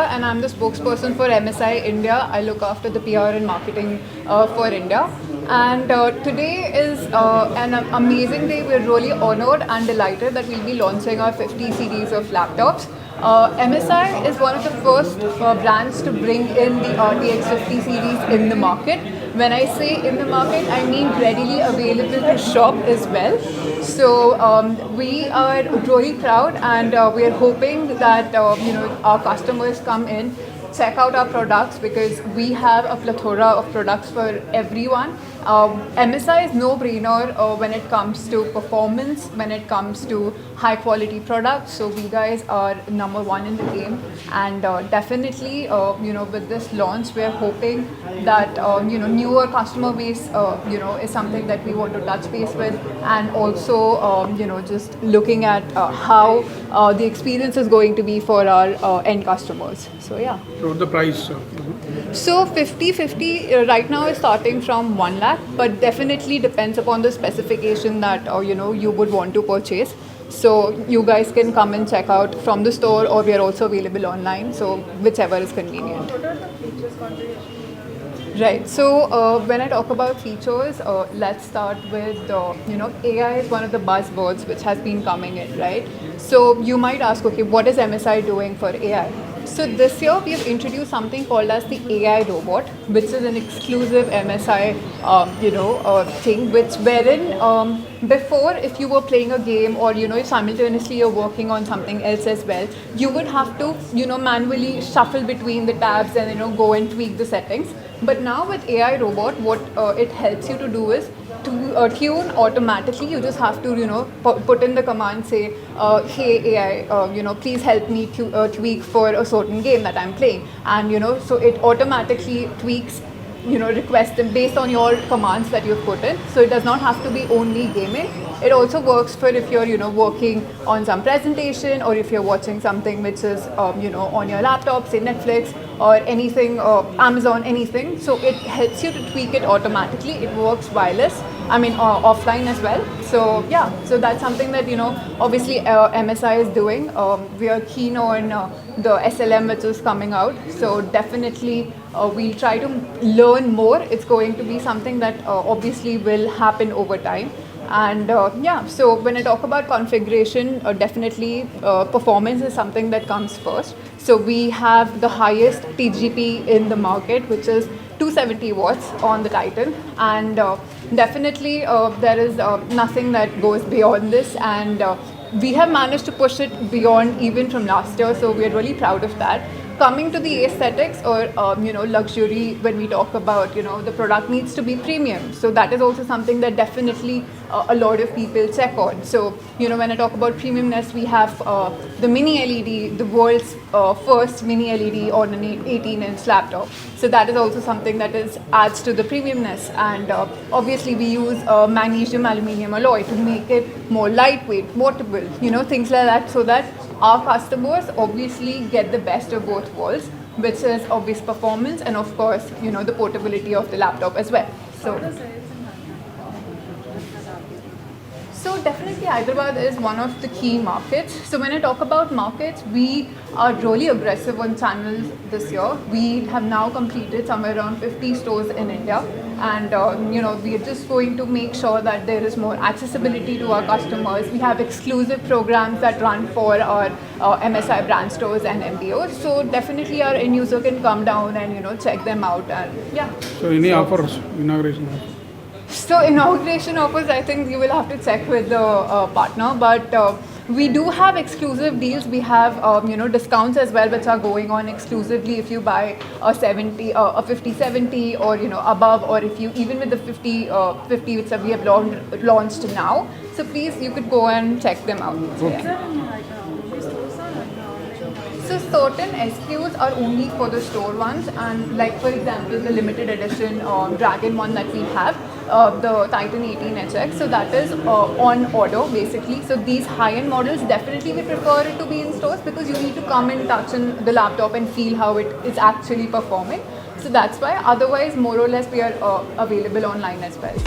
Priya, and I'm the spokesperson for MSI India. I look after the PR and marketing for India. And today is an amazing day. We're really honored and delighted that we'll be launching our 50 series of laptops. MSI is one of the first brands to bring in the RTX 50 series in the market. When I say in the market, I mean readily available to shop as well. So we are really proud, and we are hoping that our customers come in, check out our products, because we have a plethora of products for everyone. MSI is no-brainer when it comes to performance, when it comes to high-quality products. So we guys are number one in the game, and definitely, with this launch, we're hoping that newer customer base, is something that we want to touch base with, and also, just looking at how the experience is going to be for our end customers. So yeah. So the price. So 50/50 right now is starting from 1 lakh, but definitely depends upon the specification that you would want to purchase. So you guys can come and check out from the store, or we are also available online. So whichever is convenient. What are the features configuration? Right. So when I talk about features, let's start with AI is one of the buzzwords which has been coming in, right? So you might ask, okay, what is MSI doing for AI? So this year we have introduced something called as the AI robot, which is an exclusive MSI, thing, wherein before, if you were playing a game, or simultaneously you're working on something else as well, you would have to manually shuffle between the tabs and go and tweak the settings. But now with AI robot, what it helps you to do is to tune automatically. You just have to put in the command, say, hey AI, please help me to tweak for a certain game that I'm playing, and so it automatically tweaks request them based on your commands that you've put in. So it does not have to be only gaming. It also works for if you're working on some presentation, or if you're watching something which is on your laptop, say Netflix or anything, Amazon, anything. So it helps you to tweak it automatically. It works wireless, offline as well. So yeah, so that's something that obviously MSI is doing. We are keen on the SLM which is coming out. So definitely we'll try to learn more. It's going to be something that obviously will happen over time. And so when I talk about configuration, definitely performance is something that comes first. So we have the highest TGP in the market, which is 270 watts on the Titan, and definitely there is nothing that goes beyond this, and we have managed to push it beyond even from last year, so we are really proud of that. Coming to the aesthetics, or luxury, when we talk about the product needs to be premium, so that is also something that definitely a lot of people check on. So when I talk about premiumness, we have the mini LED, the world's first mini LED on an 18-inch laptop. So that is also something that adds to the premiumness, and obviously we use magnesium aluminium alloy to make it more lightweight, portable, things like that, so that our customers obviously get the best of both worlds, which is obvious performance and of course the portability of the laptop as well. So definitely Hyderabad is one of the key markets. So when I talk about markets, we are really aggressive on channels this year. We have now completed somewhere around 50 stores in India, and we are just going to make sure that there is more accessibility to our customers. We have exclusive programs that run for our MSI brand stores and MBOs. So definitely our end user can come down and check them out, and yeah. So any offers, inauguration offers? So inauguration offers, I think you will have to check with the partner, but we do have exclusive deals. We have discounts as well, which are going on exclusively if you buy a 50/70 or above, or if you even with the 50/50 which we have launched now. So please, you could go and check them out. So, Is yeah. there any stores So certain SKUs are only for the store ones, and like for example the limited edition Dragon one that we have, the Titan 18HX, so that is on order basically. So these high-end models, definitely we prefer it to be in stores, because you need to come and touch in the laptop and feel how it is actually performing. So that's why. Otherwise, more or less, we are available online as well.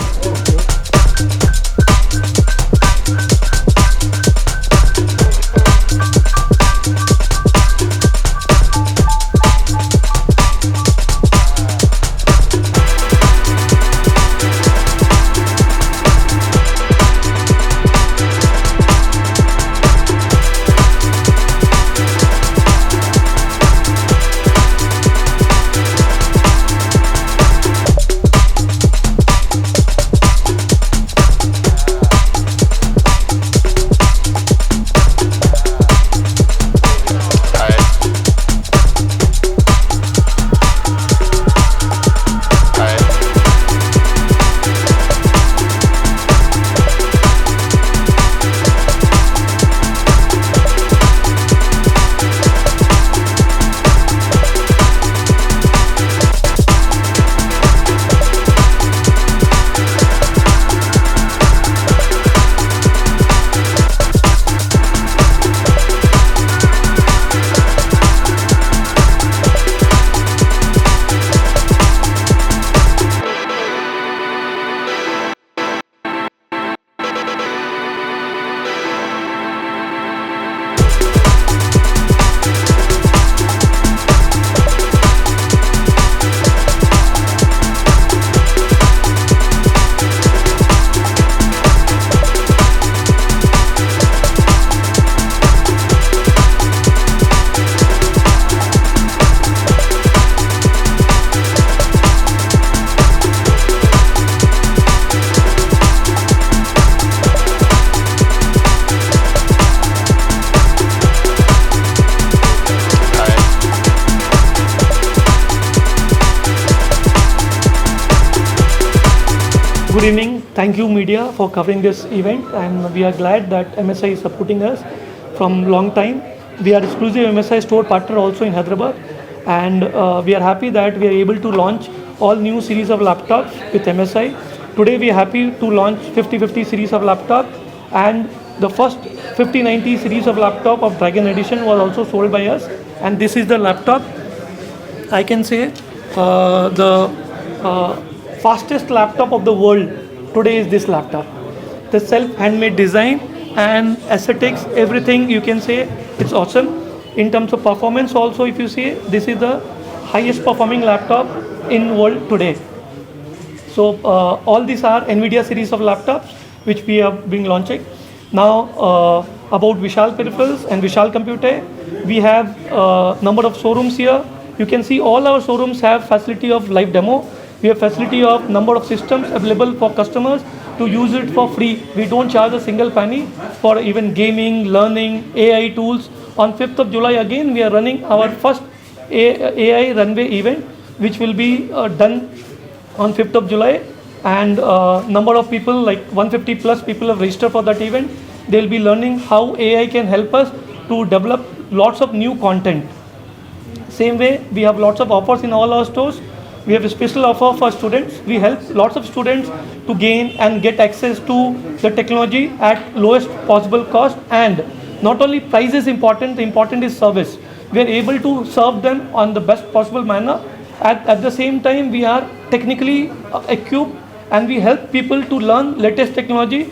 Good evening. Thank you, media, for covering this event, and we are glad that MSI is supporting us from long time. We are exclusive MSI store partner also in Hyderabad, and we are happy that we are able to launch all new series of laptops with MSI. Today, we are happy to launch 5050 series of laptop, and the first 5090 series of laptop of Dragon Edition was also sold by us, and this is the laptop. I can say the fastest laptop of the world today is this laptop. The self handmade design and aesthetics, everything you can say it's awesome. In terms of performance also, if you see, this is the highest performing laptop in world today. So all these are NVIDIA series of laptops which we have been launching. Now about Vishal Peripherals and Vishal Computer, we have number of showrooms here. You can see all our showrooms have facility of live demo. We have facility of number of systems available for customers to use it for free. We don't charge a single penny for even gaming, learning, AI tools. On 5th of July again, we are running our first AI runway event, which will be done on 5th of July. And number of people, like 150 plus people have registered for that event. They'll be learning how AI can help us to develop lots of new content. Same way, we have lots of offers in all our stores. We have a special offer for students. We help lots of students to gain and get access to the technology at lowest possible cost. And not only price is important, the important is service. We are able to serve them on the best possible manner. At the same time, we are technically equipped, and we help people to learn latest technology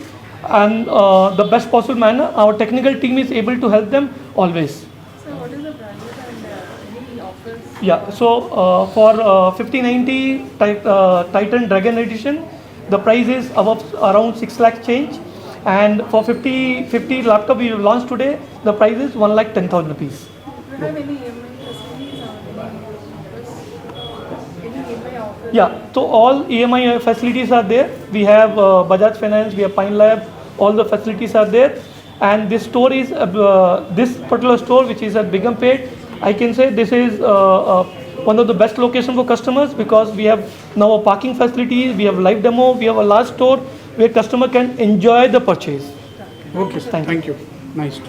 and the best possible manner. Our technical team is able to help them always. So what is the branded and any offers? Yeah, so for 5090 Titan Dragon Edition, the price is above around 6 lakh change, and for 5050 laptop we have launched today, the price is 1 lakh 10,000 rupees. Do you have any EMI facilities or any offers? Any EMI offers? Yeah, so all EMI facilities are there. We have Bajaj Finance, we have Pine Lab, all the facilities are there. And this store is, this particular store which is at Begumpet, I can say this is one of the best locations for customers, because we have now a parking facilities, we have live demo, we have a large store where customer can enjoy the purchase. Okay, sir. Thank you. Thank you. Nice.